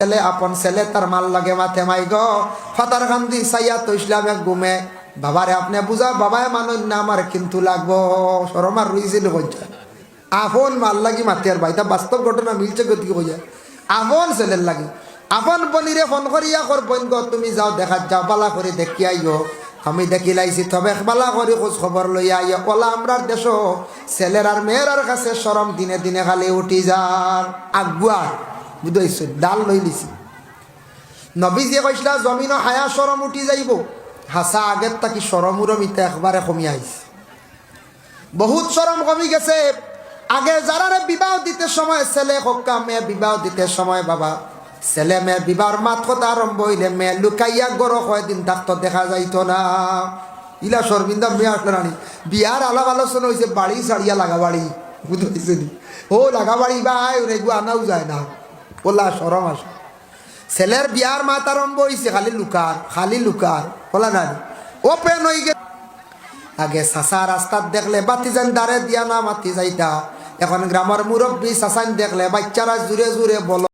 ছেলে আপন ছেলে তার মাল লাগে মাথে মাই গো ফাতার কান্দি সাইয়া তো ইসলামে ঘুমে বাবারে আপনি বুঝা বাবায় মানুষ না আমার কিন্তু লাগবো শরমার রইছিল কইছা আপন মাল লাগি মাতে আর ভাই তা বাস্তব ঘটনা মিলছে গতি কইয়া আপন ছেলের লাগি আপন বনিরে ফোন করিয়া কর বোন গো তুমি যাও দেখা যাও বালা করে দেখি আইও আমি দেখি লাইছি তবে বালা করে খোঁজ খবর লইয়া আইও ওলা আমরার দেশ ছেলের আর মেয়ের কাছে শরম দিনে দিনে খালি উঠি যার আগুয়া বুঝাইছে ডাল লই লিছি নবীজি কইসলা জমিন হায়া শরম উঠি যাইব হাসা আগের তাকি শরম উরমিতে একবারে কমি আইছে বহুত শরম কমি গেছে আগে যারা বিবাহ দিতে সময় ছেলে হক্কা মেয়ে বিবাহ দিতে সময় বাবা ছেলে মেয়ে বিবাহর মাত কথা আরম্ভ হইলে মেয়ে লুকাইয়া গড় কয়দিন থাকতো দেখা যাইতো না ইলা শর্মিন্দা মেয়ে আসলো নানি বিয়ার আলাপ আলোচনা হয়েছে বাড়ি ছাড়িয়া লাগা বাড়ি বুঝতে ও লাগা বাড়ি ভাই ওগুলো আনাও যায় না ওলা সরম আস ছেলের বিয়ার মাত আরম্ভ হয়েছে খালি লুকার বলা না ওপেন হয়ে গে আগে চাষা রাস্তার দেখলে বাতি যেন দাঁড়ে দিয়া না মাতি যাইতা এখন গ্রামের মুরব্বী চাষান দেখলে বাচ্চারা জুড়ে জুড়ে বল